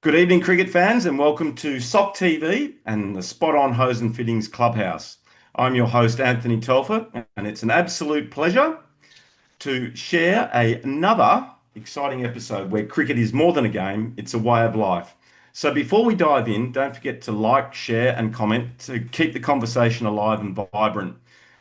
Good evening, cricket fans, and welcome to SOC TV and the Spot On Hose and Fittings Clubhouse. I'm your host, Anthony Telfer, and it's an absolute pleasure to share another exciting episode where cricket is more than a game, it's a way of life. So before we dive in, don't forget to like, share, and comment to keep the conversation alive and vibrant.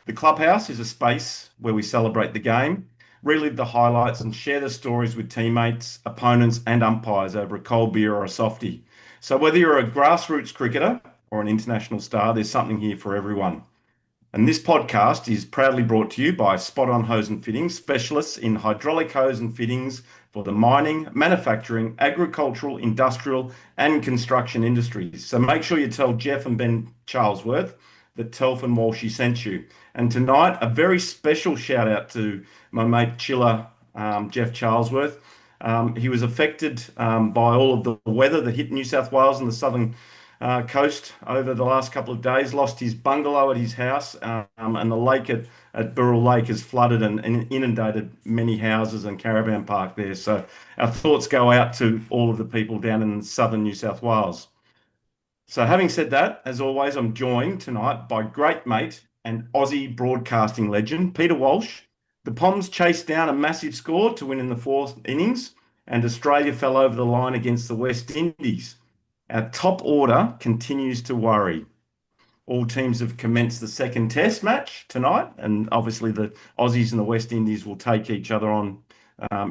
The Clubhouse is a space where we celebrate the game, relive the highlights, and share the stories with teammates, opponents, and umpires over a cold beer or a softie. So whether you're a grassroots cricketer or an international star, there's something here for everyone. And this podcast is proudly brought to you by Spot On Hose and Fittings, specialists in hydraulic hose and fittings for the mining, manufacturing, agricultural, industrial, and construction industries. So make sure you tell Jeff and Ben Charlesworth that Telf and Walshy sent you. And tonight, a very special shout out to my mate Chiller, Jeff Charlesworth. He was affected by all of the weather that hit New South Wales and the southern coast over the last couple of days, lost his bungalow at his house, and the lake at Burrell Lake has flooded and inundated many houses and caravan park there. So our thoughts go out to all of the people down in southern New South Wales. So having said that, as always, I'm joined tonight by great mate and Aussie broadcasting legend, Peter Walsh. The Poms chased down a massive score to win in the fourth innings, and Australia fell over the line against the West Indies. Our top order continues to worry. All teams have commenced the second test match tonight, and obviously the Aussies and the West Indies will take each other on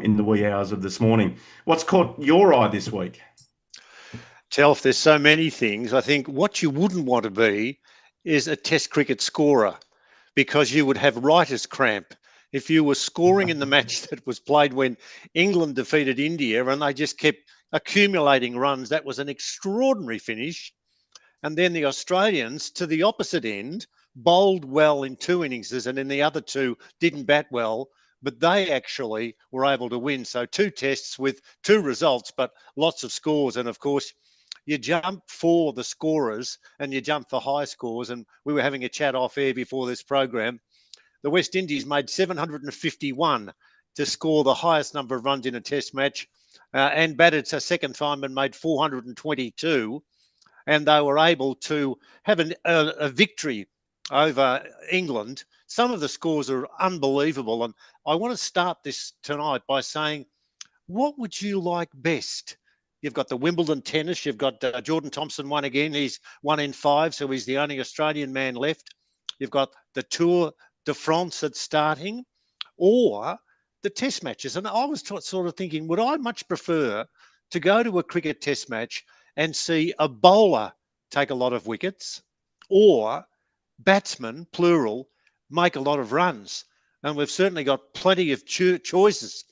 in the wee hours of this morning. What's caught your eye this week? Telf, there's so many things. I think what you wouldn't want to be is a test cricket scorer, because you would have writer's cramp if you were scoring in the match that was played when England defeated India and they just kept accumulating runs. That was an extraordinary finish. And then the Australians, to the opposite end, bowled well in two innings and in the other two didn't bat well, but they actually were able to win. So two tests with two results, but lots of scores. And of course, you jump for the scorers and you jump for high scores. And we were having a chat off air before this program. The West Indies made 751 to score the highest number of runs in a test match, and batted a second time and made 422. And they were able to have a victory over England. Some of the scores are unbelievable. And I want to start this tonight by saying, what would you like best? You've got the Wimbledon tennis. You've got Jordan Thompson won again. He's 1 in 5, so he's the only Australian man left. You've got the Tour de France that's starting, or the test matches. And I was sort of thinking, would I much prefer to go to a cricket test match and see a bowler take a lot of wickets, or batsmen, plural, make a lot of runs? And we've certainly got plenty of choices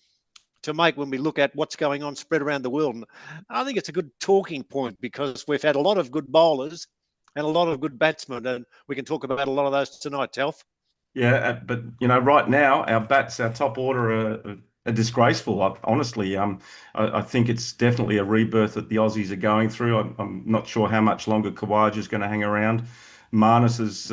to make when we look at what's going on spread around the world. And I think it's a good talking point, because we've had a lot of good bowlers and a lot of good batsmen, and we can talk about a lot of those tonight, Telf. Yeah, but right now our top order are disgraceful. Honestly, I think it's definitely a rebirth that the Aussies are going through. I'm not sure how much longer Khawaja's going to hang around. Marnus has,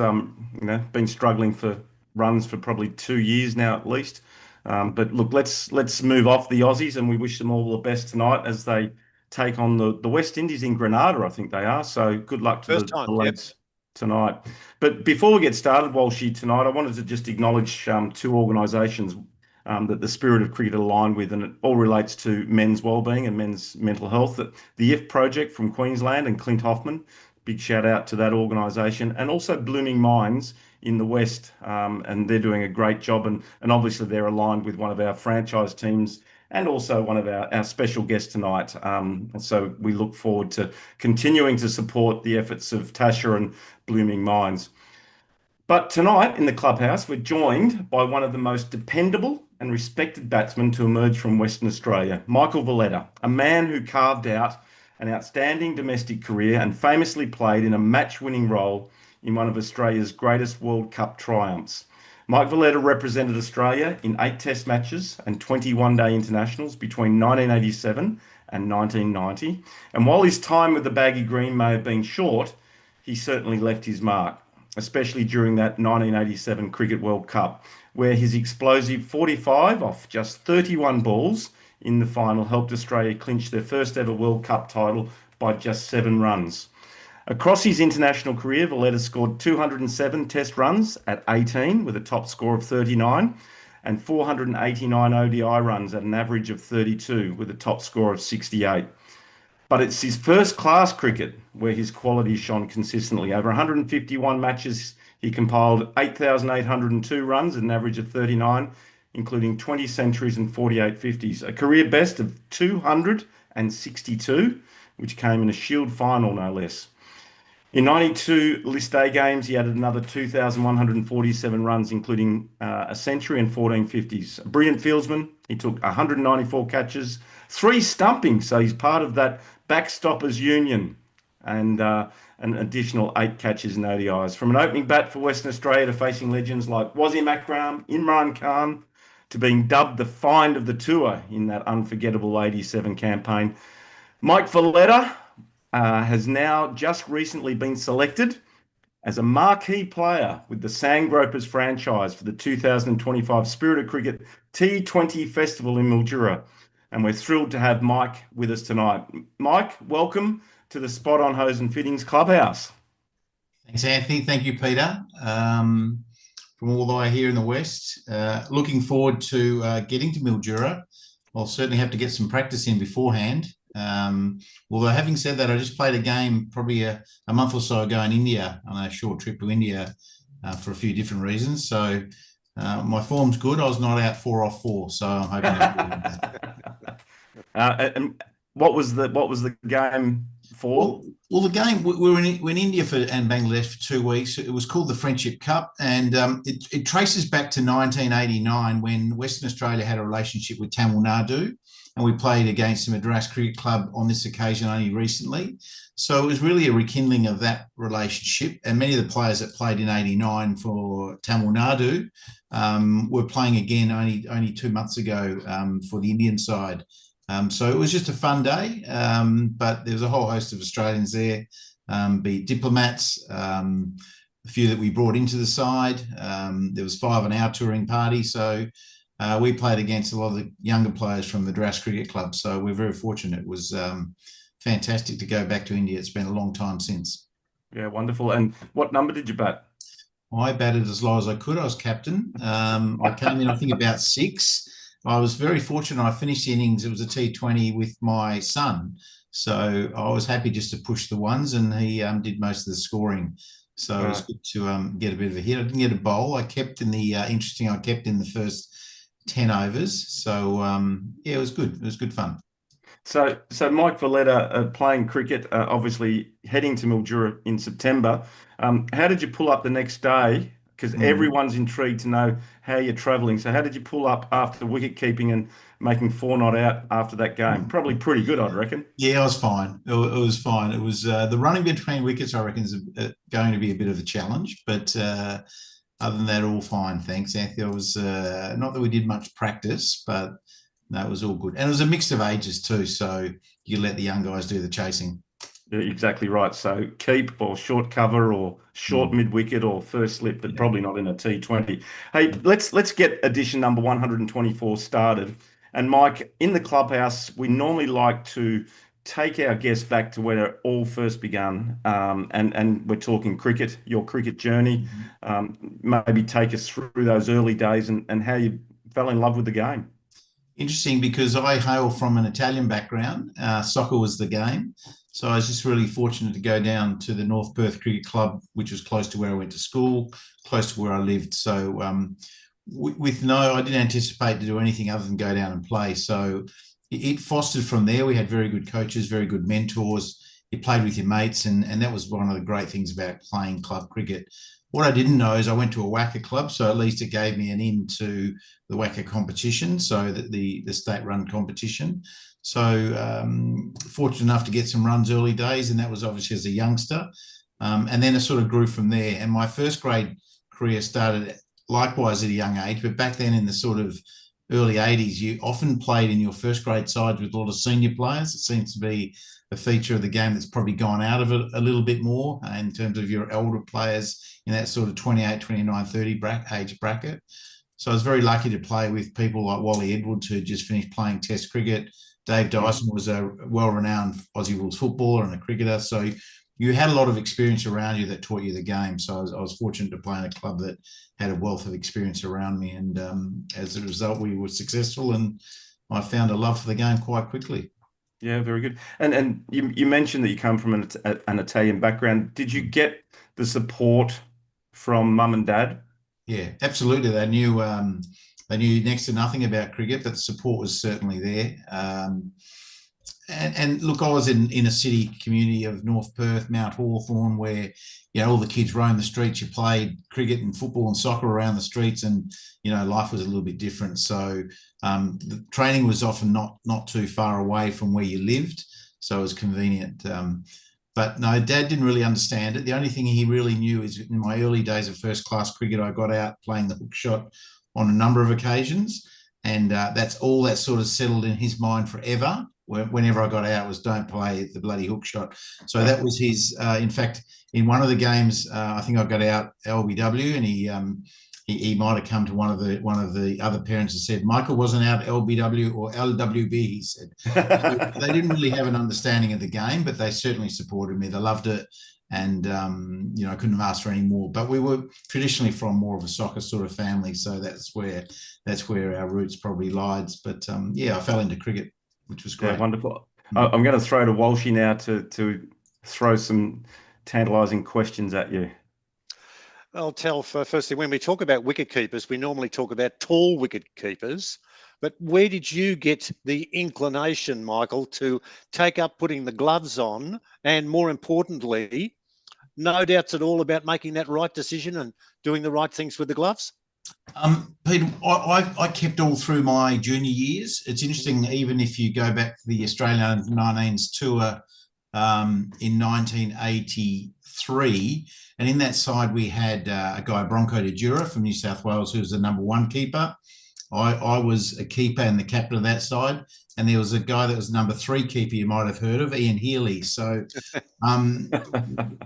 been struggling for runs for probably 2 years now at least. But look, let's move off the Aussies, and we wish them all the best tonight as they take on the West Indies in Grenada, I think they are. So good luck to First the time, yep. lads tonight. But before we get started, Walshy, tonight, I wanted to just acknowledge two organisations that the Spirit of Cricket aligned with, and it all relates to men's wellbeing and men's mental health. The IF Project from Queensland and Clint Hoffman, big shout out to that organisation, and also Blooming Minds in the West, and they're doing a great job, and obviously they're aligned with one of our franchise teams and also one of our special guests tonight. And so we look forward to continuing to support the efforts of Tasha and Blooming Minds. But tonight in the clubhouse, we're joined by one of the most dependable and respected batsmen to emerge from Western Australia, Michael Valetta, a man who carved out an outstanding domestic career and famously played in a match-winning role in one of Australia's greatest World Cup triumphs. Mike Valetta represented Australia in 8 Test matches and 20 one-day internationals between 1987 and 1990. And while his time with the Baggy Green may have been short, he certainly left his mark, especially during that 1987 Cricket World Cup, where his explosive 45 off just 31 balls in the final helped Australia clinch their first ever World Cup title by just 7 runs. Across his international career, Valetta scored 207 Test runs at 18 with a top score of 39 and 489 ODI runs at an average of 32 with a top score of 68. But it's his first class cricket where his quality shone consistently. Over 151 matches, he compiled 8,802 runs at an average of 39, including 20 centuries and 48 50s, a career best of 262, which came in a Shield final, no less. In 92 list A games, he added another 2,147 runs, including a century and 14 50s. A brilliant fieldsman. He took 194 catches, 3 stumpings, so he's part of that backstoppers union, and an additional 8 catches in ODIs. From an opening bat for Western Australia to facing legends like Wasim Akram, Imran Khan, to being dubbed the find of the tour in that unforgettable 87 campaign. Mike Valetta has now just recently been selected as a marquee player with the Sandgropers franchise for the 2025 Spirit of Cricket T20 Festival in Mildura. And we're thrilled to have Mike with us tonight. Mike, welcome to the Spot On Hose and Fittings Clubhouse. Thanks, Anthony. Thank you, Peter. From all the way here in the West, looking forward to getting to Mildura. I'll certainly have to get some practice in beforehand. Although having said that, I just played a game probably a month or so ago in India on a short trip to India for a few different reasons. So my form's good. I was not out 4 off 4, so I'm hoping to And what was the game for? Well, the game, we were in India and Bangladesh for 2 weeks. It was called the Friendship Cup, and it traces back to 1989 when Western Australia had a relationship with Tamil Nadu, and we played against the Madras Cricket Club on this occasion only recently. So it was really a rekindling of that relationship, and many of the players that played in '89 for Tamil Nadu were playing again only 2 months ago for the Indian side. So it was just a fun day, but there was a whole host of Australians there, be it diplomats, a few that we brought into the side. There was 5 on our touring party, so we played against a lot of the younger players from the Madras Cricket Club. So we're very fortunate. It was fantastic to go back to India. It's been a long time since. Yeah, wonderful. And what number did you bat? I batted as low as I could. I was captain. I came in, I think, about 6. I was very fortunate. I finished the innings. It was a T20 with my son. So I was happy just to push the ones, and he did most of the scoring. So It was good to get a bit of a hit. I didn't get a bowl. I kept in the I kept in the first 10 overs. So yeah, it was good. It was good fun. So Mike Valetta, playing cricket, obviously heading to Mildura in September. How did you pull up the next day? Because everyone's intrigued to know how you're travelling. So how did you pull up after wicket keeping and making 4 not out after that game? Probably pretty good, I'd reckon. Yeah, I was fine. It was fine. It was the running between wickets, I reckon, is going to be a bit of a challenge. But other than that, all fine. Thanks, Anthony. I was not that we did much practice, but no, it was all good. And it was a mix of ages too. So you let the young guys do the chasing. Yeah, exactly right. So keep or short cover or short mid wicket or first slip, but probably not in a T20. Hey, let's get edition number 124 started. And Mike, in the clubhouse, we normally like to take our guests back to where it all first began. And we're talking cricket, your cricket journey. Maybe take us through those early days and how you fell in love with the game. Interesting, because I hail from an Italian background. Soccer was the game. So I was just really fortunate to go down to the North Perth Cricket Club, which was close to where I went to school, close to where I lived. So I didn't anticipate to do anything other than go down and play. So it fostered from there. We had very good coaches, very good mentors. You played with your mates, and that was one of the great things about playing club cricket. What I didn't know is I went to a WACA club, so at least it gave me an in to the WACA competition, so that the state-run competition. So fortunate enough to get some runs early days, and that was obviously as a youngster. And then it sort of grew from there. And my first grade career started likewise at a young age, but back then in the sort of early 80s, you often played in your first grade sides with a lot of senior players. It seems to be a feature of the game that's probably gone out of it a little bit more in terms of your elder players in that sort of 28, 29, 30 age bracket. So I was very lucky to play with people like Wally Edwards, who just finished playing Test cricket. Dave Dyson was a well-renowned Aussie rules footballer and a cricketer. So you had a lot of experience around you that taught you the game. So I was fortunate to play in a club that had a wealth of experience around me. And as a result, we were successful, and I found a love for the game quite quickly. Yeah, very good. And you mentioned that you come from an Italian background. Did you get the support from mum and dad? Yeah, absolutely. They knew next to nothing about cricket, but the support was certainly there. And look, I was in a city community of North Perth, Mount Hawthorn, where all the kids roamed the streets. You played cricket and football and soccer around the streets, and life was a little bit different. So the training was often not too far away from where you lived, so it was convenient. But no, Dad didn't really understand it. The only thing he really knew is in my early days of first class cricket, I got out playing the hook shot on a number of occasions, and that's all that sort of settled in his mind forever. Whenever I got out, was don't play the bloody hook shot. So that was his. In fact, in one of the games, I think I got out LBW, and he might have come to one of the other parents and said Michael wasn't out LBW or LWB. He said so they didn't really have an understanding of the game, but they certainly supported me. They loved it, and I couldn't have asked for any more. But we were traditionally from more of a soccer sort of family, so that's where our roots probably lies. But I fell into cricket, which was great. Yeah, wonderful. I'm going to throw to Walshy now to throw some tantalising questions at you. I'll tell firstly, when we talk about wicket keepers, we normally talk about tall wicket keepers. But where did you get the inclination, Michael, to take up putting the gloves on, and more importantly, no doubts at all about making that right decision and doing the right things with the gloves? Peter, I kept all through my junior years. It's interesting, even if you go back to the Australian 19s tour in 1983, and in that side we had a guy, Bronco de Jura from New South Wales, who was the #1 keeper. I was a keeper and the captain of that side, and there was a guy that was #3 keeper you might have heard of, Ian Healy. So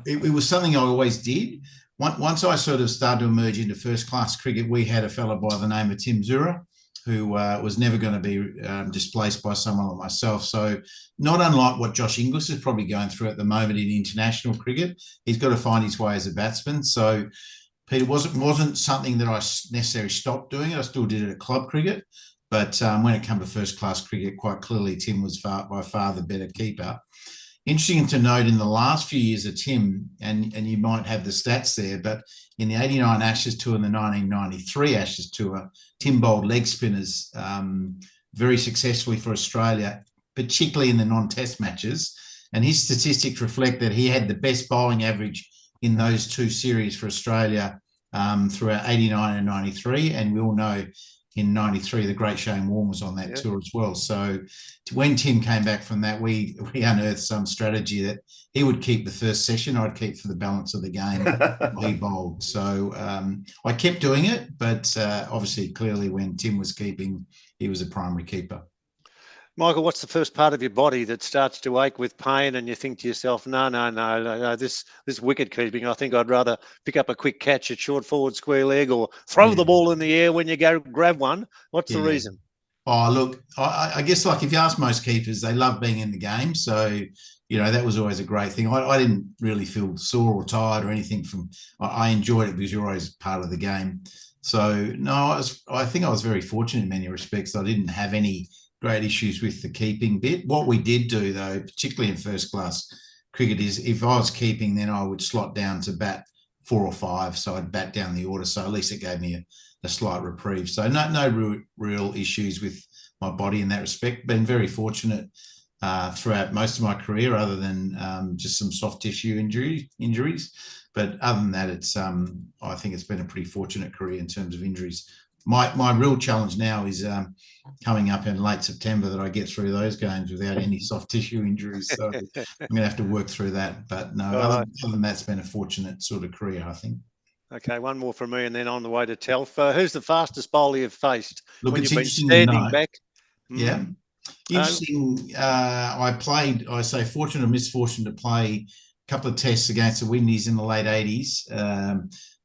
it was something I always did. Once I sort of started to emerge into first class cricket, we had a fellow by the name of Tim Zura, who was never going to be displaced by someone like myself. So not unlike what Josh Inglis is probably going through at the moment in international cricket, he's got to find his way as a batsman. So Peter, wasn't something that I necessarily stopped doing. I still did it at club cricket. But when it came to first class cricket, quite clearly Tim was by far the better keeper. Interesting to note in the last few years of Tim, and you might have the stats there, but in the 89 Ashes Tour and the 1993 Ashes Tour, Tim bowled leg spinners very successfully for Australia, particularly in the non-test matches. And his statistics reflect that he had the best bowling average in those two series for Australia throughout 89 and 93. And we all know in 93, the great Shane Warne was on that tour as well. So when Tim came back from that, we unearthed some strategy that he would keep the first session, I'd keep for the balance of the game. He bowled. So I kept doing it, but obviously, clearly when Tim was keeping, he was a primary keeper. Michael, what's the first part of your body that starts to ache with pain and you think to yourself, no, this wicket keeping, I think I'd rather pick up a quick catch at short forward square leg or throw the ball in the air when you go grab one? What's the reason? Oh, look, I guess like if you ask most keepers, they love being in the game. So, that was always a great thing. I didn't really feel sore or tired or anything I enjoyed it because you're always part of the game. So, no, I think I was very fortunate in many respects. I didn't have any great issues with the keeping bit. What we did do, though, particularly in first class cricket, is if I was keeping, then I would slot down to bat 4 or 5. So I'd bat down the order. So at least it gave me a slight reprieve. So no real issues with my body in that respect. Been very fortunate throughout most of my career, other than just some soft tissue injuries. But other than that, it's I think it's been a pretty fortunate career in terms of injuries. My real challenge now is coming up in late September that I get through those games without any soft tissue injuries. So I'm going to have to work through that. But no, other than that, it's been a fortunate sort of career, I think. Okay, one more from me and then on the way to Telf. Who's the fastest bowler you've faced? Look, when it's you've been interesting standing back? Yeah. Interesting. I say fortunate or misfortune to play couple of tests against the Windies in the late 80s.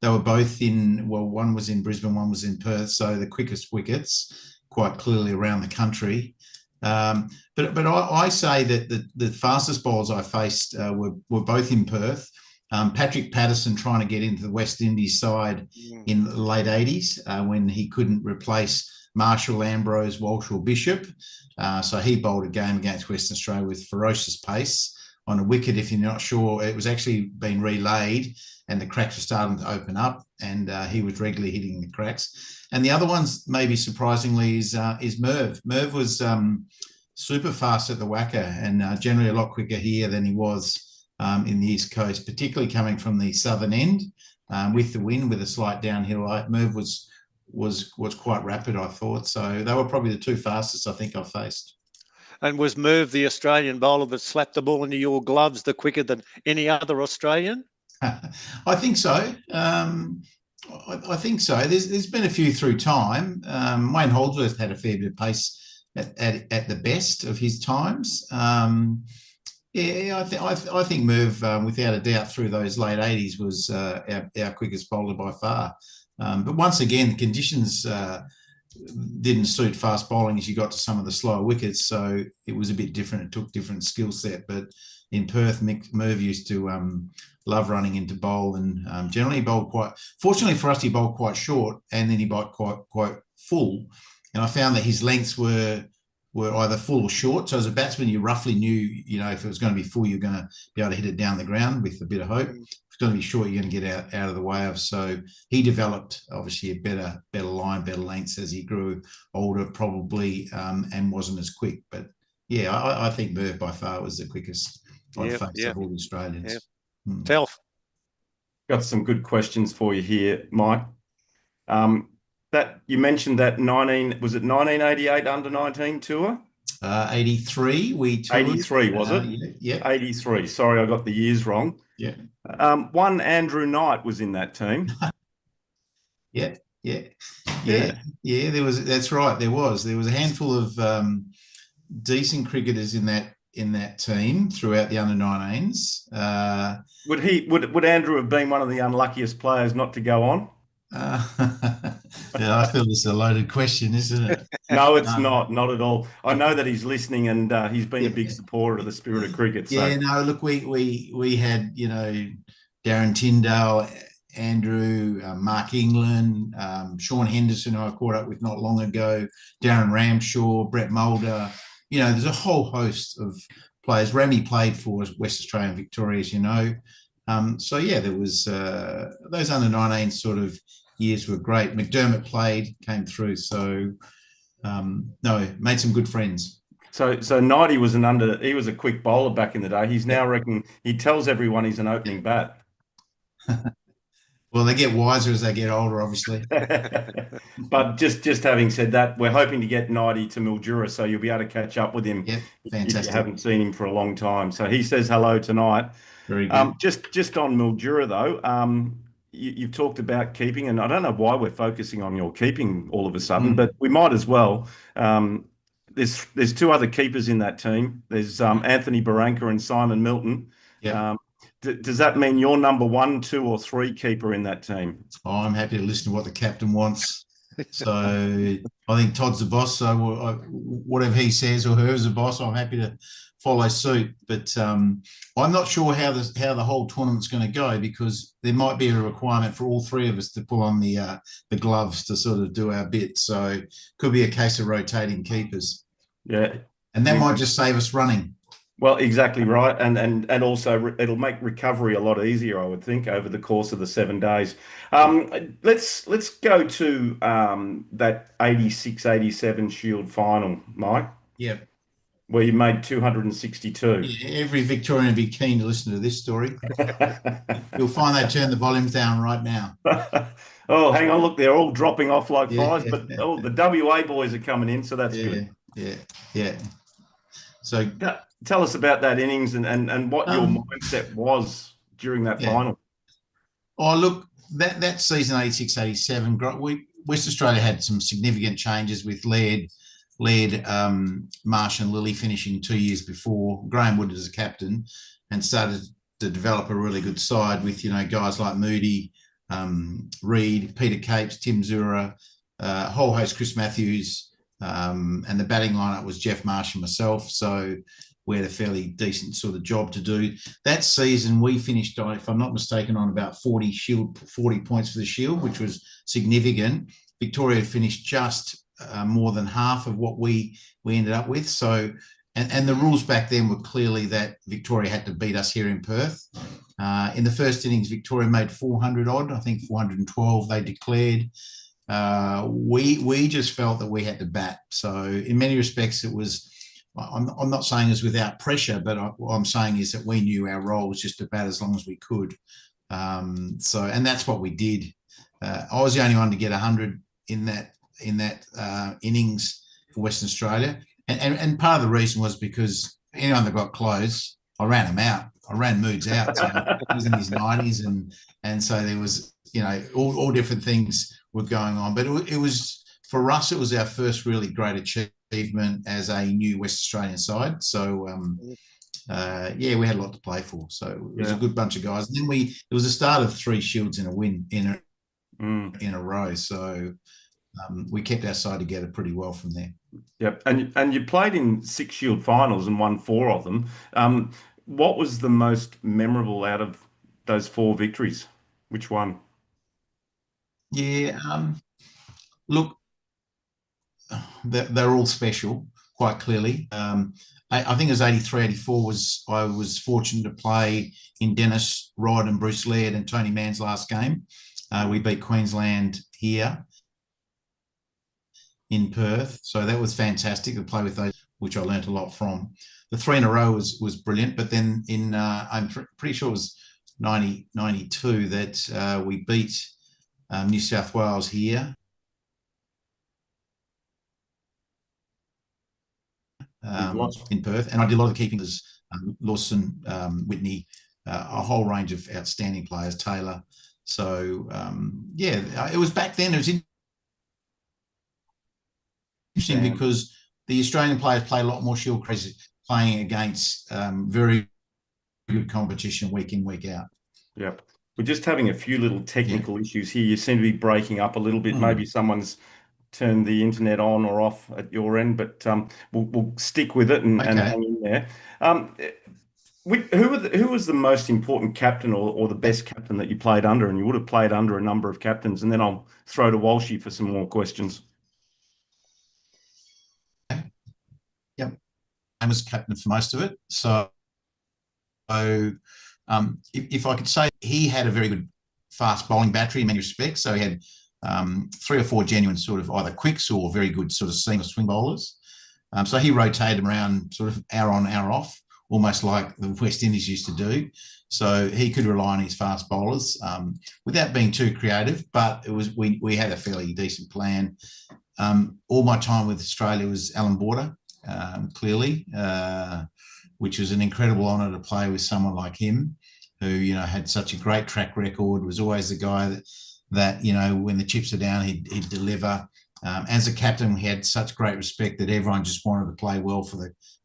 They were both one was in Brisbane, one was in Perth, so the quickest wickets quite clearly around the country. But I say that the fastest bowlers I faced were both in Perth. Patrick Patterson trying to get into the West Indies side in the late 80s when he couldn't replace Marshall, Ambrose, Walsh or Bishop. So he bowled a game against Western Australia with ferocious pace on a wicket. If you're not sure, it was actually being relayed and the cracks were starting to open up, and he was regularly hitting the cracks. And the other ones, maybe surprisingly, is Merv. Merv was super fast at the whacker and generally a lot quicker here than he was in the East Coast, particularly coming from the southern end with the wind, with a slight downhill. Merv was quite rapid, I thought. So they were probably the two fastest I think I've faced. And was Merv the Australian bowler that slapped the ball into your gloves the quicker than any other Australian? I think so. I think so. There's been a few through time. Wayne Holdsworth had a fair bit of pace at the best of his times. Yeah, I think Merv, without a doubt, through those late 80s was our quickest bowler by far. But once again, the conditions didn't suit fast bowling as you got to some of the slower wickets, so it was a bit different. It took different skill set. But in Perth, Merv used to love running into bowl, and generally bowled quite. Fortunately for us, he bowled quite short, and then he bowled quite full. And I found that his lengths were either full or short. So as a batsman, you roughly knew, if it was going to be full, you're going to be able to hit it down the ground with a bit of hope. If it's going to be short, you're going to get out of the way of. So he developed obviously a better line, better lengths as he grew older, probably, and wasn't as quick. But yeah, I think Merv by far was the quickest I've faced of all the Australians. Yeah. Telf. Got some good questions for you here, Mike. That you mentioned that 1988 under-19 tour? 83 we toured. 83 was it? Yeah. 83. Sorry, I got the years wrong. Yeah. One Andrew Knight was in that team. Yeah. That's right. There was a handful of decent cricketers in that team throughout the under-19s. Would Andrew have been one of the unluckiest players not to go on? Yeah, I feel this is a loaded question, isn't it? No, it's not at all. I know that he's listening, and he's been a big supporter of the spirit of cricket. So. Yeah, no, look, we had Darren Tyndale, Andrew, Mark England, Sean Henderson, who I caught up with not long ago, Darren Ramshaw, Brett Mulder. There's a whole host of players. Remy played for West Australia and Victoria, as you know. So yeah, there was those under-19 sort of years were great. McDermott came through. So made some good friends. So Knighty was he was a quick bowler back in the day. He's now he tells everyone he's an opening bat. Well, they get wiser as they get older, obviously. But just having said that, we're hoping to get Knighty to Mildura, so you'll be able to catch up with him. Yeah, fantastic. If you haven't seen him for a long time. So he says hello tonight. Very good. Just on Mildura though, you've talked about keeping, and I don't know why we're focusing on your keeping all of a sudden, but we might as well. There's two other keepers in that team. There's Anthony Barranca and Simon Milton. Yeah. Does that mean you're number 1, 2, or 3 keeper in that team? Oh, I'm happy to listen to what the captain wants. So I think Todd's the boss. So whatever he says or her as a boss, I'm happy to follow suit. But I'm not sure how the whole tournament's going to go, because there might be a requirement for all three of us to pull on the gloves to sort of do our bit. So could be a case of rotating keepers. Yeah, and that might just save us running. Well, exactly right, and also it'll make recovery a lot easier, I would think, over the course of the 7 days. Let's go to that 86-87 Shield final, Mike. Yeah. Where you made 262. Yeah, every Victorian would be keen to listen to this story. You'll find they turn the volumes down right now. Oh, hang on, look, they're all dropping off like flies, but the WA boys are coming in, so that's good. Yeah. So tell us about that innings and what your mindset was during that final. Oh, look, that season 86-87, West Australia had some significant changes with Laird, Marsh and Lilly finishing 2 years before. Graham Wood as a captain, and started to develop a really good side with, guys like Moody, Reed, Peter Capes, Tim Zura, whole host, Chris Matthews, and the batting lineup was Jeff Marsh and myself. So we had a fairly decent sort of job to do. That season, we finished, if I'm not mistaken, on about 40 points for the Shield, which was significant. Victoria finished just more than half of what we ended up with. So, and the rules back then were clearly that Victoria had to beat us here in Perth. In the first innings, Victoria made 400 odd, I think 412 they declared. We just felt that we had to bat. So in many respects, it was, I'm not saying it's without pressure, but what I'm saying is that we knew our role was just to bat as long as we could. And that's what we did. I was the only one to get 100 in that innings for Western Australia. And part of the reason was because anyone that got close, I ran them out. I ran Moods out. So he was in his 90s, and so there was, all different things were going on. But it was, for us, it was our first really great achievement as a new West Australian side. So we had a lot to play for. So it was a good bunch of guys. And then it was the start of 3 Shields in a row. So we kept our side together pretty well from there. Yep, and you played in 6 Shield finals and won 4 of them. What was the most memorable out of those 4 victories? Which one? Yeah, look, they're all special, quite clearly. I think it was 83, 84 I was fortunate to play in Dennis Rod and Bruce Laird and Tony Mann's last game. We beat Queensland here in Perth. So that was fantastic to play with those, which I learnt a lot from. The 3 in a row was brilliant. But then I'm pretty sure it was 92 that we beat New South Wales here. In Perth. And I did a lot of keeping as Lawson, Whitney, a whole range of outstanding players, Taylor. So, it was back then. It was interesting because the Australian players play a lot more Shield cricket, playing against very good competition week in, week out. Yep. We're just having a few little technical issues here. You seem to be breaking up a little bit. Maybe someone's turned the internet on or off at your end, but we'll stick with it and hang in there. Who was the most important captain or the best captain that you played under? And you would have played under a number of captains. And then I'll throw to Walshy for some more questions. Yep. I was captain for most of it. So if I could say, he had a very good fast bowling battery in many respects. So he had 3 or 4 genuine sort of either quicks or very good sort of seam or swing bowlers. So he rotated them around sort of hour on, hour off, almost like the West Indies used to do. So he could rely on his fast bowlers without being too creative, but it was we had a fairly decent plan. All my time with Australia was Alan Border, clearly, which was an incredible honour to play with someone like him, who had such a great track record, was always the guy that when the chips are down, he'd deliver. As a captain, we had such great respect that everyone just wanted to play well for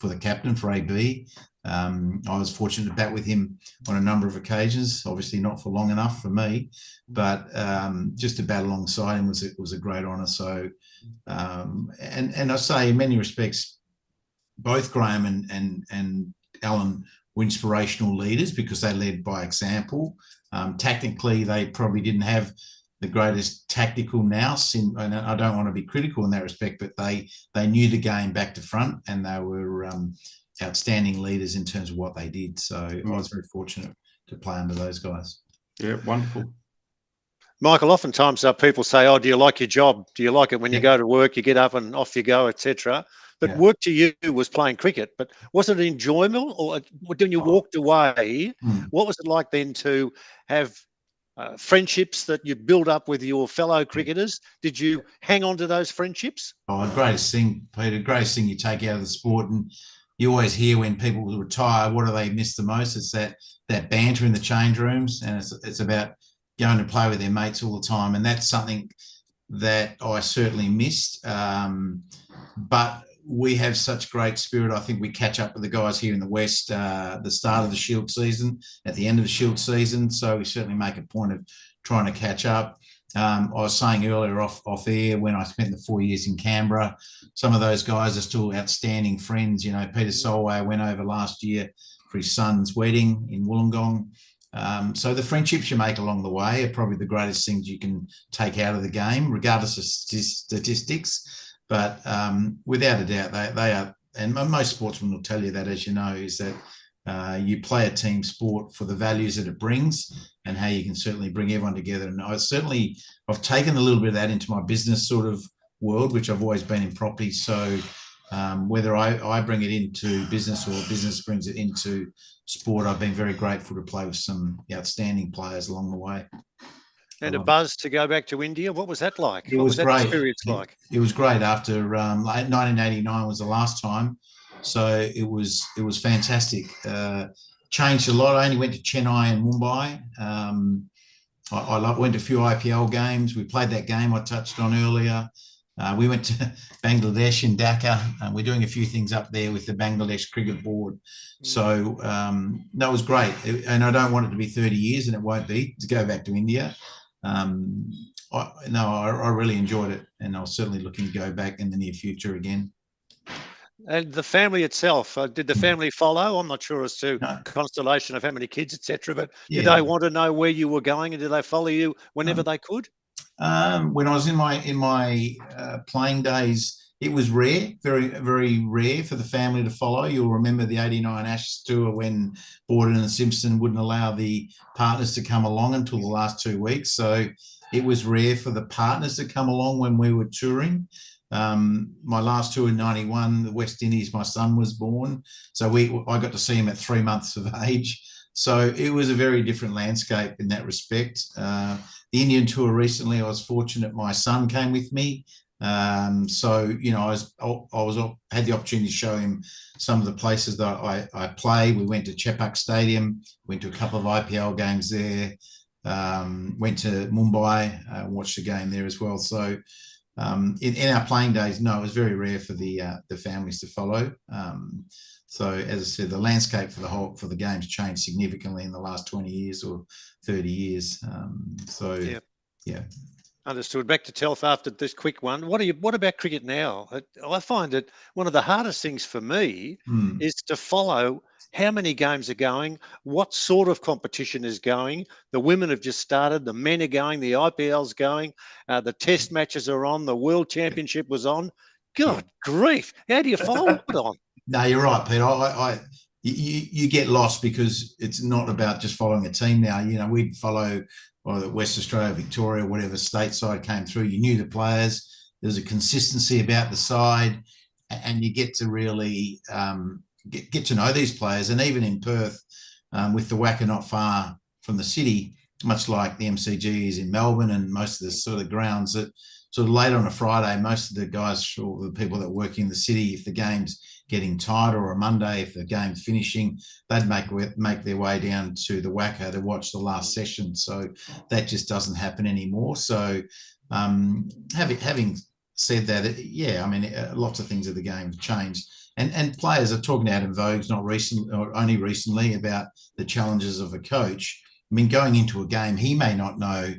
the captain, for AB. I was fortunate to bat with him on a number of occasions, obviously not for long enough for me, but just to bat alongside him was a great honour. So, and I say in many respects, both Graham and Alan were inspirational leaders because they led by example. Tactically, they probably didn't have the greatest tactical nous, and I don't want to be critical in that respect, but they knew the game back to front, and they were outstanding leaders in terms of what they did. So I was very fortunate to play under those guys. Yeah, wonderful. Michael, oftentimes people say, "Oh, do you like your job? Do you like it when you go to work? You get up and off you go, etc." But work to you was playing cricket. But was it enjoyable, or when you walked away, what was it like then to have friendships that you build up with your fellow cricketers? Did you hang on to those friendships? Oh, greatest thing, Peter, greatest thing you take out of the sport. And you always hear when people retire, what do they miss the most? It's that banter in the change rooms, and it's about going to play with their mates all the time. And that's something that I certainly missed. But we have such great spirit. I think we catch up with the guys here in the West, the start of the Shield season, at the end of the Shield season. So we certainly make a point of trying to catch up. I was saying earlier off air, when I spent the 4 years in Canberra, some of those guys are still outstanding friends. You know, Peter Solway went over last year for his son's wedding in Wollongong. So the friendships you make along the way are probably the greatest things you can take out of the game, regardless of statistics. But without a doubt, they are, and most sportsmen will tell you that, as you know, is that you play a team sport for the values that it brings and how you can certainly bring everyone together. And I've taken a little bit of that into my business sort of world, which I've always been in property. So whether I bring it into business or business brings it into sport, I've been very grateful to play with some outstanding players along the way. And a buzz to go back to India. What was that like? It what was that great. experience like? It was great. After 1989 was the last time, so it was fantastic. Changed a lot. I only went to Chennai and Mumbai. I went to a few IPL games. We played that game I touched on earlier. We went to Bangladesh in Dhaka. We're doing a few things up there with the Bangladesh Cricket Board. So that was great. And I don't want it to be 30 years, and it won't be, to go back to India. I really enjoyed it, and I was certainly looking to go back in the near future again. And the family itself, did the family follow? I'm not sure as to No. constellation of how many kids, etc. But Yeah. did they want to know where you were going, and did they follow you whenever they could? When I was in my playing days, it was rare, very, very rare for the family to follow. You'll remember the '89 Ashes tour when Borden and Simpson wouldn't allow the partners to come along until the last 2 weeks. So it was rare for the partners to come along when we were touring. My last tour in '91, the West Indies, my son was born. So I got to see him at 3 months of age. So it was a very different landscape in that respect. The Indian tour recently, I was fortunate my son came with me. So, you know, I had the opportunity to show him some of the places that I play. We went to Chepak Stadium, went to a couple of IPL games there, went to Mumbai, watched the game there as well. So in our playing days, no, it was very rare for the families to follow. So as I said, the landscape for the game's changed significantly in the last 20 years or 30 years. Yeah. Understood. Back to Telf after this quick one. What about cricket now? I find that one of the hardest things for me is to follow how many games are going, what sort of competition is going. The women have just started, the men are going, the IPL's going, the test matches are on, the World Championship was on. God grief. How do you follow it on? No, you're right, Peter. You get lost because it's not about just following a team now. You know, we'd follow or West Australia, Victoria, whatever state side came through. You knew the players. There's a consistency about the side, and you get to really get to know these players. And even in Perth, with the WACA not far from the city, much like the MCG is in Melbourne and most of the sort of grounds, that sort of late on a Friday, most of the guys or the people that work in the city, if the game's getting tight, or a Monday, if the game's finishing, they'd make their way down to the WACA to watch the last session. So that just doesn't happen anymore. So having said that, yeah, I mean, lots of things of the game have changed. And players are talking out in vogues, not recently or only recently, about the challenges of a coach. I mean, going into a game, he may not know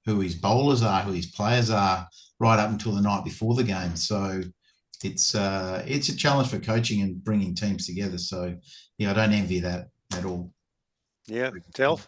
who his bowlers are, who his players are, right up until the night before the game. So it's a challenge for coaching and bringing teams together. So yeah, I don't envy that at all. Yeah, Telf?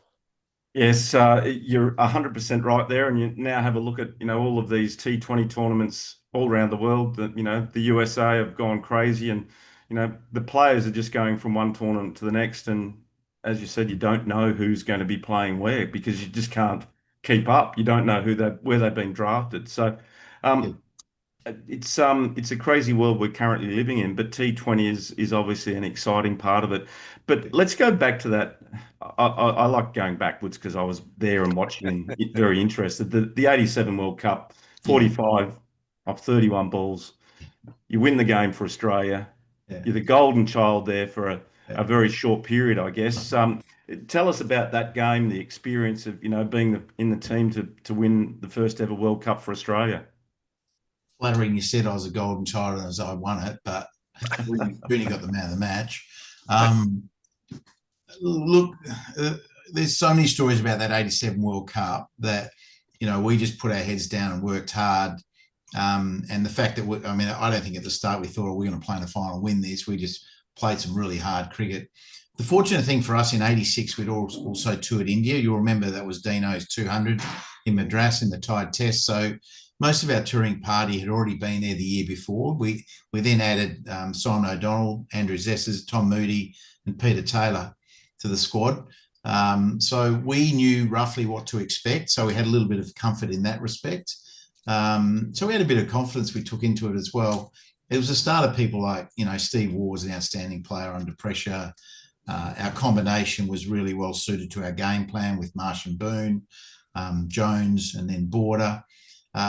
Yes, you're 100% right there. And you now have a look at, all of these T20 tournaments all around the world that, the USA have gone crazy, and, the players are just going from one tournament to the next. And as you said, you don't know who's going to be playing where because you just can't keep up. You don't know where they've been drafted. So, it's a crazy world we're currently living in, but T20 is obviously an exciting part of it. But let's go back to that. I like going backwards because I was there and watching and very interested. The '87 World Cup, 45 of 31 balls. You win the game for Australia. Yeah. You're the golden child there for a very short period, I guess. Tell us about that game, the experience of being in the team to win the first ever World Cup for Australia. flattering you said I was a golden child as I won it, but Rooney got the man of the match. Um, Look, there's so many stories about that '87 World Cup that we just put our heads down and worked hard. And the fact that I don't think at the start we thought, we're going to play in the final, win this. We just played some really hard cricket. The fortunate thing for us in '86, we'd also toured India. You'll remember that was Dino's 200 in Madras in the Tide Test. So most of our touring party had already been there the year before. We then added Simon O'Donnell, Andrew Zessers, Tom Moody, and Peter Taylor to the squad. So we knew roughly what to expect. So we had a little bit of comfort in that respect. So we had a bit of confidence we took into it as well. It was the start of people like, Steve Waugh was an outstanding player under pressure. Our combination was really well suited to our game plan with Marsh and Boone, Jones, and then Border.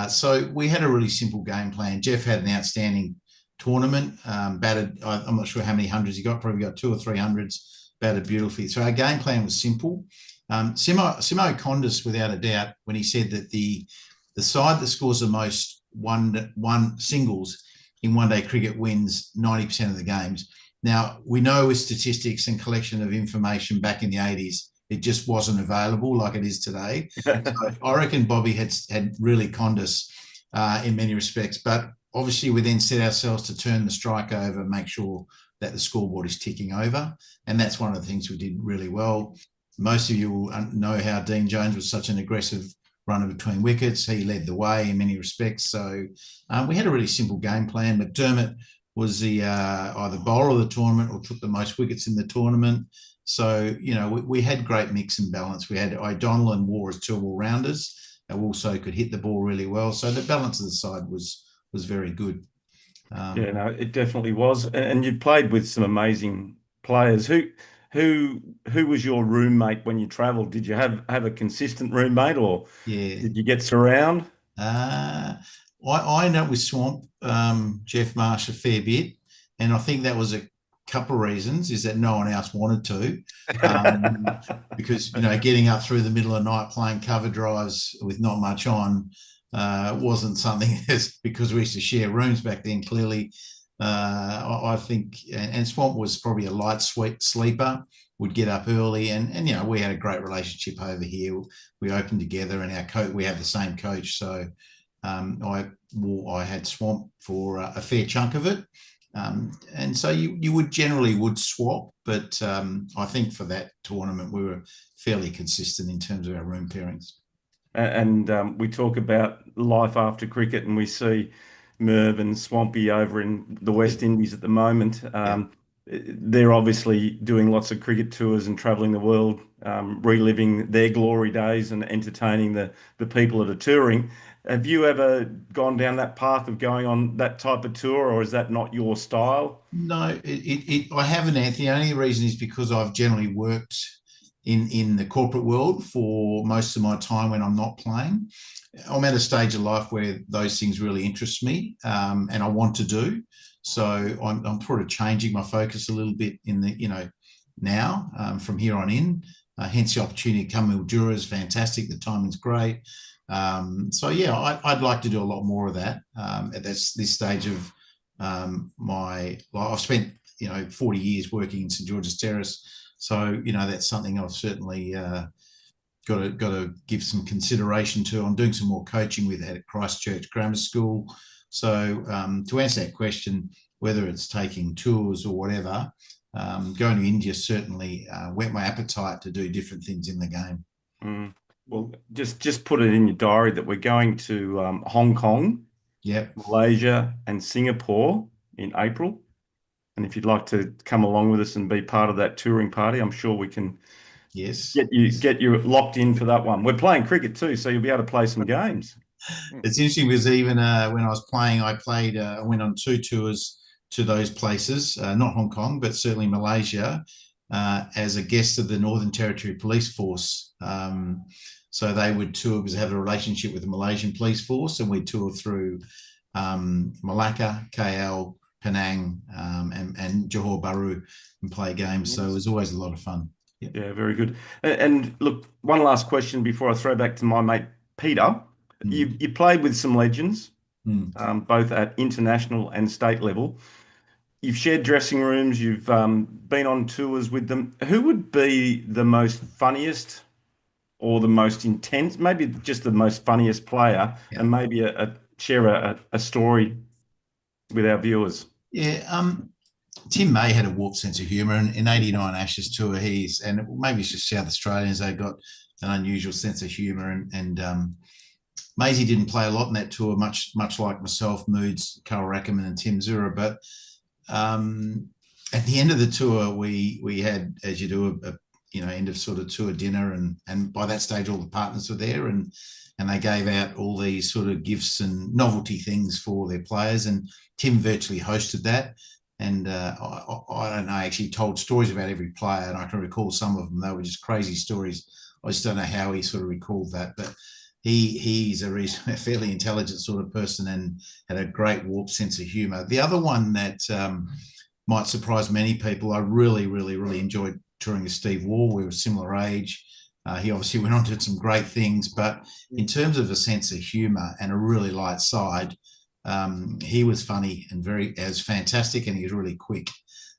So we had a really simple game plan. Jeff had an outstanding tournament, batted, I'm not sure how many hundreds he got, probably got 200 or 300s, batted beautifully. So our game plan was simple. Simo Condis, without a doubt, when he said that the side that scores the most one singles in one-day cricket wins 90% of the games. Now, we know with statistics and collection of information back in the 80s, it just wasn't available like it is today. So I reckon Bobby had really conned us in many respects. But obviously, we then set ourselves to turn the strike over and make sure that the scoreboard is ticking over. And that's one of the things we did really well. Most of you will know how Dean Jones was such an aggressive runner between wickets. He led the way in many respects. So we had a really simple game plan. McDermott was the either bowler of the tournament or took the most wickets in the tournament. So, we had great mix and balance. We had O'Donnell and Waugh as two all-rounders, who also could hit the ball really well. So the balance of the side was very good. Yeah, no, it definitely was. And you played with some amazing players. Who was your roommate when you travelled? Did you have a consistent roommate, or Yeah. did you get surround? I ended up with Swamp, Jeff Marsh a fair bit. And I think that was a couple of reasons, is that no one else wanted to. Because, getting up through the middle of the night playing cover drives with not much on wasn't something because we used to share rooms back then, clearly. I think, and Swamp was probably a light sweet sleeper, would get up early, and we had a great relationship over here. We opened together, and our coach, we have the same coach. So I had Swamp for a fair chunk of it. And so you would generally swap, but I think for that tournament we were fairly consistent in terms of our room pairings. And we talk about life after cricket, and we see Merv and Swampy over in the West Indies at the moment. They're obviously doing lots of cricket tours and travelling the world, reliving their glory days and entertaining the people that are touring. Have you ever gone down that path of going on that type of tour, or is that not your style? No, I haven't, Anthony. The only reason is because I've generally worked in the corporate world for most of my time when I'm not playing. I'm at a stage of life where those things really interest me, and I want to do. So I'm sort of changing my focus a little bit in the, now from here on in. Hence the opportunity to come to Mildura is fantastic. The timing's great. So yeah, I'd like to do a lot more of that at this stage of my life. I've spent 40 years working in St George's Terrace, so that's something I've certainly got to give some consideration to. I'm doing some more coaching with at Christchurch Grammar School. So to answer that question, whether it's taking tours or whatever, going to India certainly whet my appetite to do different things in the game. Mm. Well, just put it in your diary that we're going to Hong Kong, Yep. Malaysia, and Singapore in April. And if you'd like to come along with us and be part of that touring party, I'm sure we can get you locked in for that one. We're playing cricket too, so you'll be able to play some games. It's interesting because even when I was playing, I went on 2 tours to those places, not Hong Kong, but certainly Malaysia, as a guest of the Northern Territory Police Force. So they would tour because they have a relationship with the Malaysian Police Force, and we tour through Malacca, KL, Penang, and Johor Bahru and play games. So it was always a lot of fun. Yep. Yeah, very good. And look, one last question before I throw back to my mate Peter. You played with some legends. both at international and state level. You've shared dressing rooms, you've been on tours with them. Who would be the most funniest or the most intense, maybe just the most funniest player, Yeah. and maybe share a story with our viewers? Yeah. Tim May had a warped sense of humour, and in '89 Ashes tour, and maybe it's just South Australians, they've got an unusual sense of humour, and Maisie didn't play a lot in that tour, much like myself, Moods, Carl Rackerman, and Tim Zura. But at the end of the tour, we had, as you do, a end of sort of tour dinner, and by that stage, all the partners were there, and they gave out all these sort of gifts and novelty things for their players, and Tim virtually hosted that. And I don't know, actually told stories about every player, and I can recall some of them. They were just crazy stories. I just don't know how he sort of recalled that, but he's a fairly intelligent sort of person and had a great warped sense of humour. The other one that might surprise many people, I really, really, really enjoyed touring with Steve Waugh. We were a similar age. He obviously went on to some great things, but in terms of a sense of humour and a really light side, he was funny and as fantastic, and he was really quick.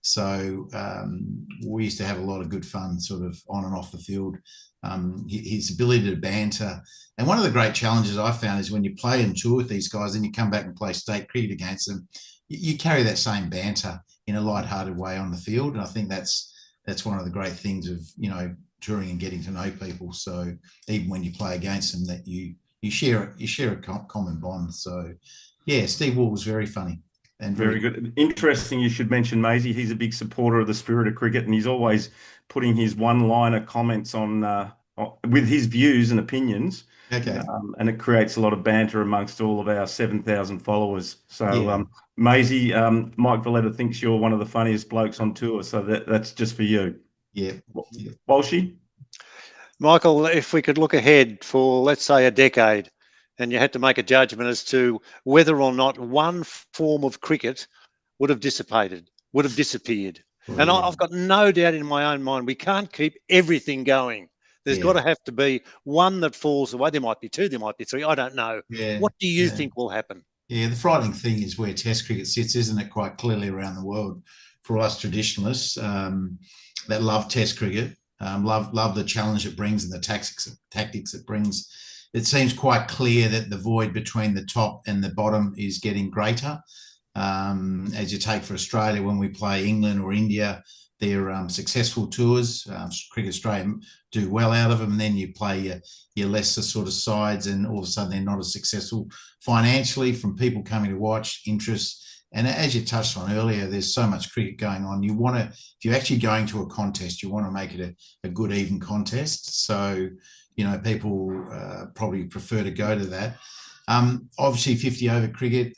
So we used to have a lot of good fun sort of on and off the field. His ability to banter. And one of the great challenges I found is when you play and tour with these guys and you come back and play state cricket against them, you carry that same banter in a light-hearted way on the field. And I think that's one of the great things of, touring and getting to know people. So even when you play against them, that you share a common bond. So yeah, Steve Waugh was very funny. And very good. Interesting you should mention Maisie. He's a big supporter of the spirit of cricket, and he's always putting his one-liner comments on with his views and opinions. Okay. And it creates a lot of banter amongst all of our 7,000 followers. So Yeah. Maisie, Mike Valetta thinks you're one of the funniest blokes on tour. So that's just for you. Yeah. Walshy? Michael, if we could look ahead for, let's say, a decade, and you had to make a judgment as to whether or not one form of cricket would have disappeared. And I've got no doubt in my own mind, we can't keep everything going. There's got to have to be one that falls away. There might be two, there might be three. I don't know. Yeah. What do you think will happen? Yeah, the frightening thing is where Test cricket sits, isn't it? Quite clearly around the world for us traditionalists that love Test cricket, love the challenge it brings and the tactics it brings. It seems quite clear that the void between the top and the bottom is getting greater. As you take for Australia, when we play England or India, they're successful tours. Cricket Australia do well out of them, and then you play your lesser sort of sides, and all of a sudden they're not as successful financially from people coming to watch, interest. And as you touched on earlier, there's so much cricket going on. If you're actually going to a contest, you want to make it a good, even contest. So, people probably prefer to go to that. Obviously, 50 over cricket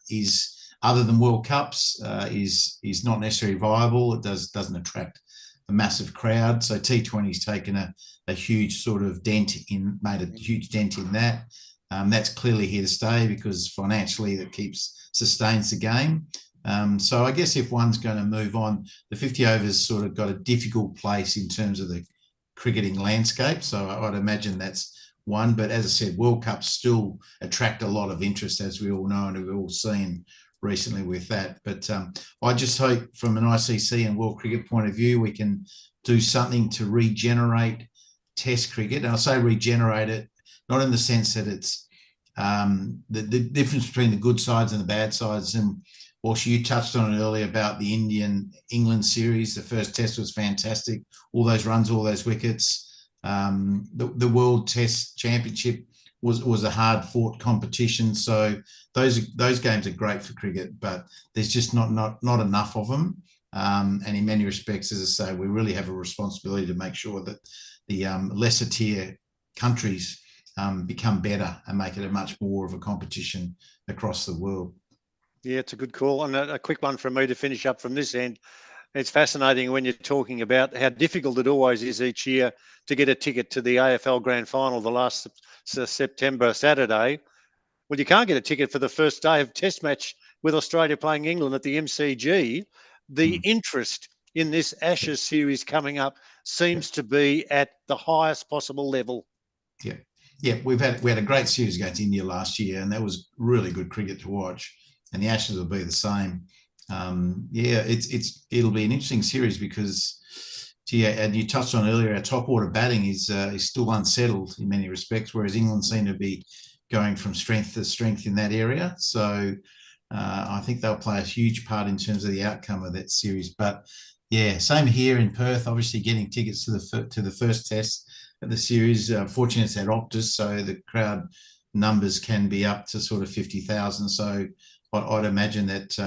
is, other than World Cups, is not necessarily viable. It doesn't attract a massive crowd. So T20's taken a huge sort of made a huge dent in that. That's clearly here to stay because financially that sustains the game. So I guess if one's going to move on, the 50 overs sort of got a difficult place in terms of the cricketing landscape. So I'd imagine that's one. But as I said, World Cups still attract a lot of interest, as we all know, and we've all seen recently with that. But I just hope from an ICC and World Cricket point of view, we can do something to regenerate Test cricket. And I say regenerate it, not in the sense that it's the difference between the good sides and the bad sides. And Walsh, you touched on it earlier about the England series. The first Test was fantastic. All those runs, all those wickets. The World Test Championship was a hard-fought competition. So those games are great for cricket, but there's just not enough of them. And in many respects, as I say, we really have a responsibility to make sure that the lesser tier countries become better and make it a much more of a competition across the world. Yeah, it's a good call. And a quick one from me to finish up from this end. It's fascinating when you're talking about how difficult it always is each year to get a ticket to the AFL Grand Final the last September Saturday. Well, you can't get a ticket for the first day of Test match with Australia playing England at the MCG. The interest in this Ashes series coming up seems to be at the highest possible level. Yeah. Yeah, we had a great series against India last year, and that was really good cricket to watch. And the Ashes will be the same. Yeah, it'll be an interesting series because, yeah, and you touched on earlier, our top order batting is still unsettled in many respects, whereas England seem to be going from strength to strength in that area. So I think they'll play a huge part in terms of the outcome of that series. But yeah, same here in Perth. Obviously, getting tickets to the first test of the series. Fortunately, it's at Optus, so the crowd numbers can be up to sort of 50,000. So I'd imagine that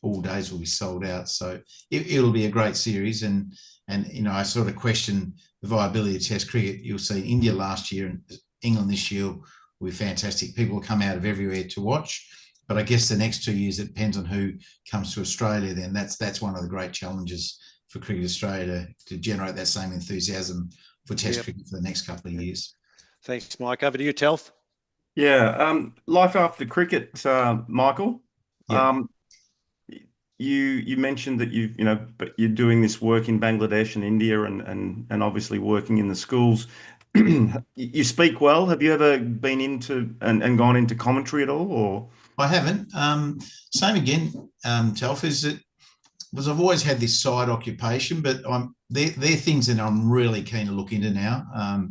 all days will be sold out. So it'll be a great series. And I sort of question the viability of Test cricket. You'll see India last year and England this year will be fantastic. People will come out of everywhere to watch. But I guess the next 2 years, it depends on who comes to Australia. Then that's one of the great challenges for Cricket Australia to generate that same enthusiasm for Test cricket for the next couple of years. Thanks, Mike. Over to you, Telf. Yeah, life after cricket, Michael. Yeah. You mentioned that but you're doing this work in Bangladesh and India, and obviously working in the schools. You speak well. Have you ever been into and gone into commentary at all, or? I haven't. Same again, Telf, is that because I've always had this side occupation, but they're things that I'm really keen to look into now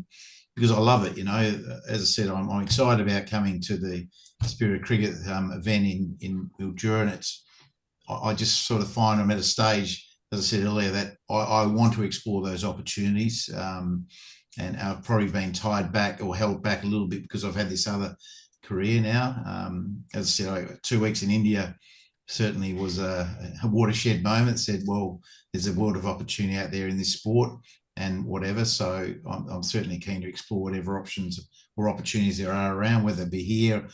because I love it. As I said, I'm excited about coming to the Spirit of Cricket event in Mildura, and I just sort of find I'm at a stage, as I said earlier, that I want to explore those opportunities. And I've probably been tied back or held back a little bit because I've had this other career now. As I said, 2 weeks in India certainly was a watershed moment. Said, well, there's a world of opportunity out there in this sport and whatever. So I'm certainly keen to explore whatever options or opportunities there are around, whether it be here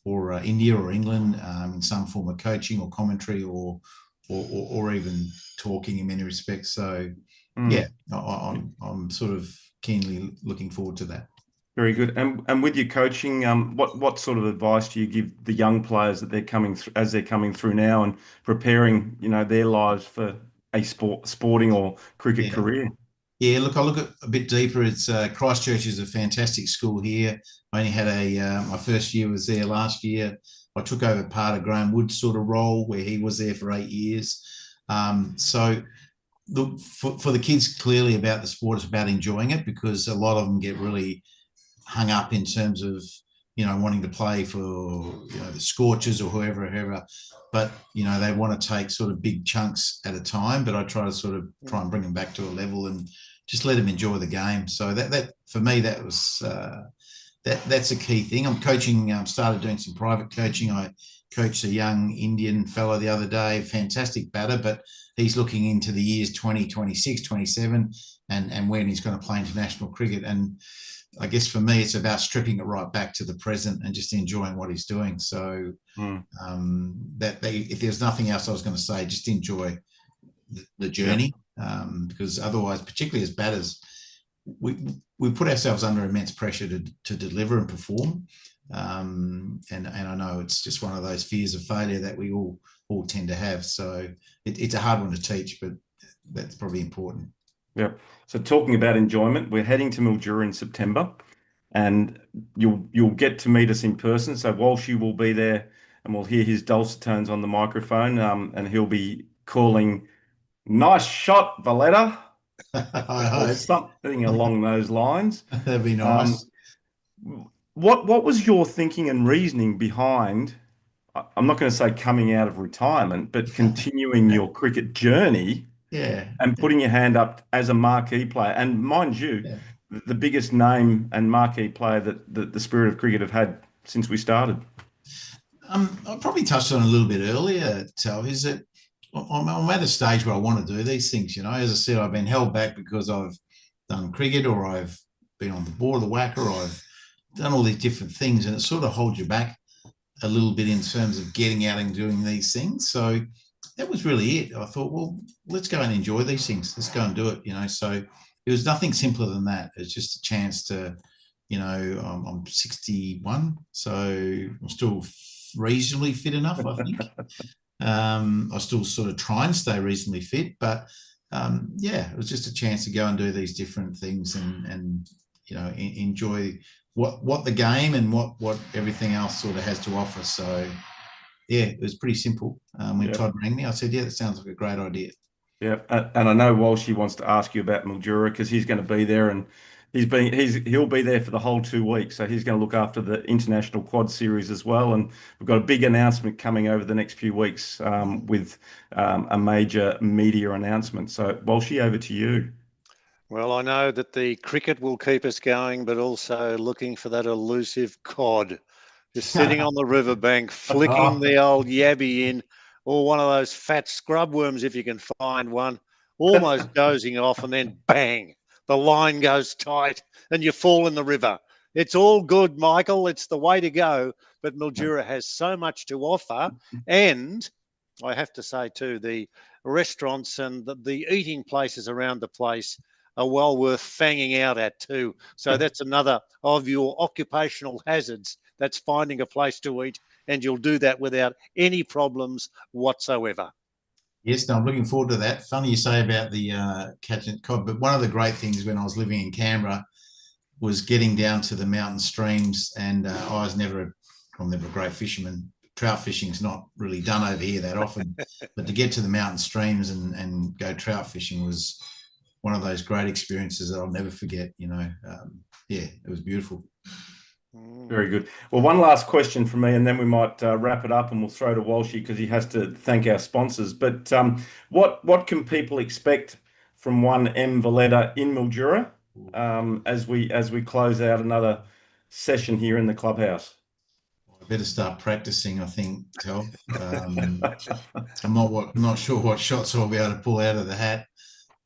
or India or England, in some form of coaching or commentary or even talking in many respects. So yeah, I'm sort of keenly looking forward to that. Very good. And with your coaching, what sort of advice do you give the young players that they're coming as they're coming through now and preparing, their lives for a sporting or cricket career? Yeah, look, I look at a bit deeper. It's Christchurch is a fantastic school here. I only had my first year was there last year. I took over part of Graham Wood's sort of role where he was there for 8 years. So for the kids, clearly about the sport, it's about enjoying it because a lot of them get really hung up in terms of wanting to play for the Scorchers or whoever, but they want to take sort of big chunks at a time. But I try and bring them back to a level and just let them enjoy the game. So that for me that was that's a key thing. I'm coaching. Started doing some private coaching. I coached a young Indian fellow the other day, fantastic batter, but he's looking into the years 20, 26, 27, and when he's going to play international cricket. And I guess for me, it's about stripping it right back to the present and just enjoying what he's doing. So if there's nothing else I was going to say, just enjoy the journey, because otherwise, particularly as batters, we put ourselves under immense pressure to deliver and perform. And I know it's just one of those fears of failure that we all tend to have. So it's a hard one to teach, but that's probably important. Yeah. So talking about enjoyment, we're heading to Mildura in September, and you'll get to meet us in person. So Walsh will be there, and we'll hear his dulcet tones on the microphone, and he'll be calling, "Nice shot, Valetta," or something along those lines. That'd be nice. What was your thinking and reasoning behind? I'm not going to say coming out of retirement, but continuing your cricket journey. Yeah. And putting your hand up as a marquee player. And mind you, the biggest name and marquee player that the Spirit of Cricket have had since we started. I probably touched on a little bit earlier, Tal, is that I'm at a stage where I want to do these things. As I said, I've been held back because I've done cricket or I've been on the board of the WACA or I've done all these different things, and it sort of holds you back a little bit in terms of getting out and doing these things. So that was really it. I thought, well, let's go and enjoy these things. Let's go and do it, So it was nothing simpler than that. It's just a chance to, I'm 61, so I'm still reasonably fit enough, I think. I still sort of try and stay reasonably fit, but it was just a chance to go and do these different things and enjoy what the game and what everything else sort of has to offer. So yeah, it was pretty simple. When Todd rang me, I said, yeah, that sounds like a great idea. Yeah, and I know Walshy wants to ask you about Mildura because he's going to be there, and he'll be there for the whole 2 weeks. So he's going to look after the International Quad Series as well, and we've got a big announcement coming over the next few weeks with a major media announcement. So Walshy, over to you. Well, I know that the cricket will keep us going, but also looking for that elusive cod, just sitting on the riverbank, flicking the old yabby in, or one of those fat scrub worms if you can find one, almost dozing off, and then bang, the line goes tight and you fall in the river. It's all good, Michael. It's the way to go. But Mildura has so much to offer. And I have to say, too, the restaurants and the eating places around the place are well worth fanging out at too. So that's another of your occupational hazards. That's finding a place to eat, and you'll do that without any problems whatsoever. Yes, no, I'm looking forward to that. Funny you say about the catching cod, but one of the great things when I was living in Canberra was getting down to the mountain streams, and I'm never a great fisherman. Trout fishing's not really done over here that often, but to get to the mountain streams and go trout fishing was one of those great experiences that I'll never forget. Yeah, it was beautiful. Very good. Well, one last question from me, and then we might wrap it up, and we'll throw to Walshy because he has to thank our sponsors. But what can people expect from one M Valetta in Mildura as we close out another session here in the clubhouse? I better start practicing, I think, Tel. I'm not sure what shots I'll be able to pull out of the hat.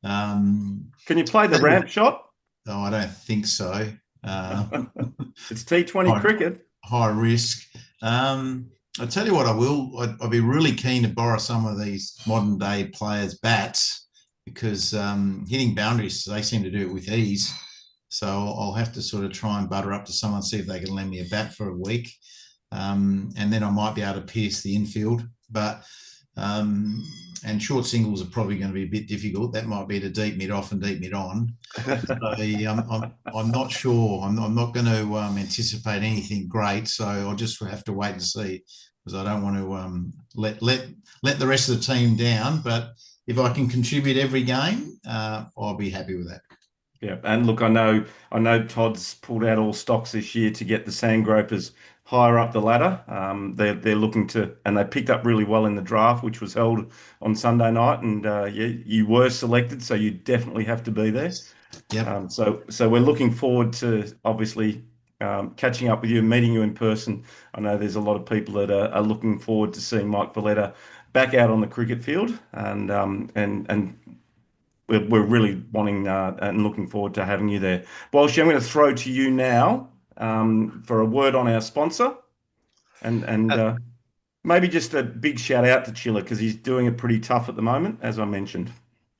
Can you play the ramp shot? No, I don't think so. It's T20 cricket. High risk. I tell you what, I'd be really keen to borrow some of these modern day players' bats because hitting boundaries, they seem to do it with ease. So I'll have to sort of try and butter up to someone, see if they can lend me a bat for a week. And then I might be able to pierce the infield. But and short singles are probably going to be a bit difficult. That might be to deep mid off and deep mid on. So, I'm not sure. I'm not going to anticipate anything great. So I'll just have to wait and see because I don't want to let the rest of the team down. But if I can contribute every game, I'll be happy with that. Yeah, and look, I know Todd's pulled out all stocks this year to get the Sandgropers higher up the ladder. They're looking to, and they picked up really well in the draft, which was held on Sunday night. And yeah, you were selected, so you definitely have to be there. Yep. So we're looking forward to obviously catching up with you and meeting you in person. I know there's a lot of people that are looking forward to seeing Mike Valetta back out on the cricket field, and we're really wanting and looking forward to having you there. Walshy, I'm going to throw to you now for a word on our sponsor, and maybe just a big shout out to Chiller because he's doing it pretty tough at the moment, as I mentioned.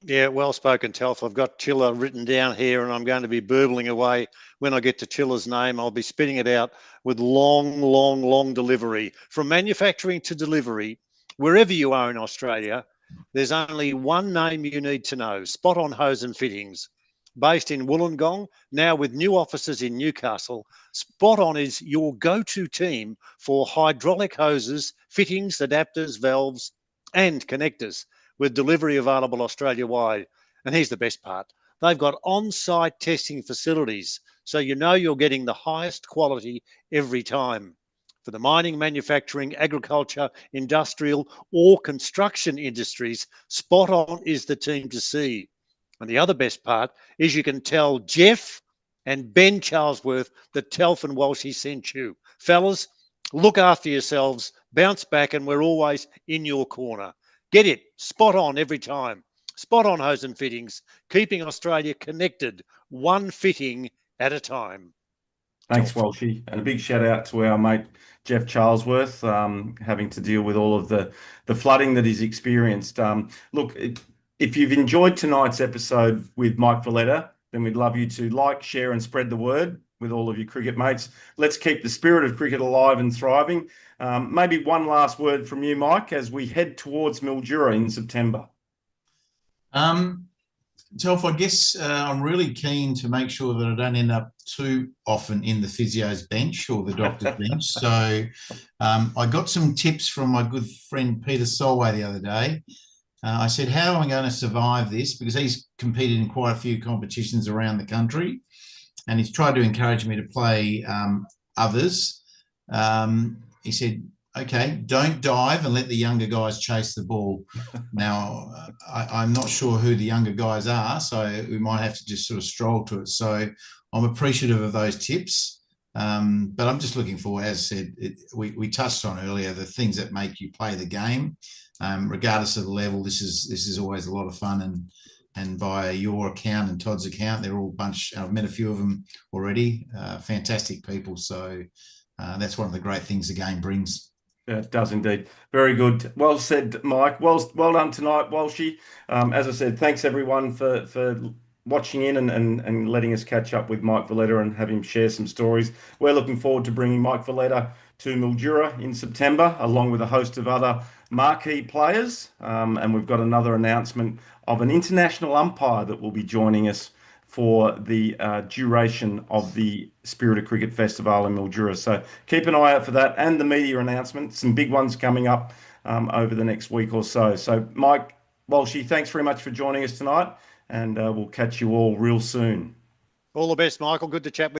Yeah, well spoken, Telf. I've got Chiller written down here, and I'm going to be burbling away when I get to Chiller's name. I'll be spitting it out with long delivery. From manufacturing to delivery, wherever you are in Australia, there's only one name you need to know, Spot On Hose and Fittings. Based in Wollongong, now with new offices in Newcastle, Spot On is your go-to team for hydraulic hoses, fittings, adapters, valves, and connectors, with delivery available Australia-wide. And here's the best part. They've got on-site testing facilities, so you know you're getting the highest quality every time. For the mining, manufacturing, agriculture, industrial, or construction industries, Spot On is the team to see. And the other best part is you can tell Jeff and Ben Charlesworth that Telf and Walshy sent you. Fellas, look after yourselves, bounce back, and we're always in your corner. Get it spot on every time. Spot On Hose and Fittings, keeping Australia connected, one fitting at a time. Thanks, Walshy. And a big shout out to our mate Jeff Charlesworth, having to deal with all of the flooding that he's experienced. Look, if you've enjoyed tonight's episode with Mike Valetta, then we'd love you to like, share, and spread the word with all of your cricket mates. Let's keep the spirit of cricket alive and thriving. Maybe one last word from you, Mike, as we head towards Mildura in September. Telf, I guess I'm really keen to make sure that I don't end up too often in the physio's bench or the doctor's bench. So I got some tips from my good friend Peter Solway the other day. I said, how am I going to survive this? Because he's competed in quite a few competitions around the country and he's tried to encourage me to play others. He said, okay, don't dive and let the younger guys chase the ball. Now, I'm not sure who the younger guys are, so we might have to just sort of stroll to it. So I'm appreciative of those tips. But I'm just looking forward, as I said, we touched on earlier, the things that make you play the game. Regardless of the level, this is always a lot of fun. And by your account and Todd's account, they're all a bunch. I've met a few of them already. Fantastic people. So that's one of the great things the game brings. Yeah, it does indeed. Very good. Well said, Mike. Well done tonight, Walshy. As I said, thanks everyone for watching in and letting us catch up with Mike Valetta and have him share some stories. We're looking forward to bringing Mike Valetta to Mildura in September, along with a host of other marquee players. And we've got another announcement of an international umpire that will be joining us for the duration of the Spirit of Cricket Festival in Mildura. So keep an eye out for that and the media announcement. Some big ones coming up over the next week or so. So, Mike Walshy, thanks very much for joining us tonight, and we'll catch you all real soon. All the best, Michael. Good to chat with you.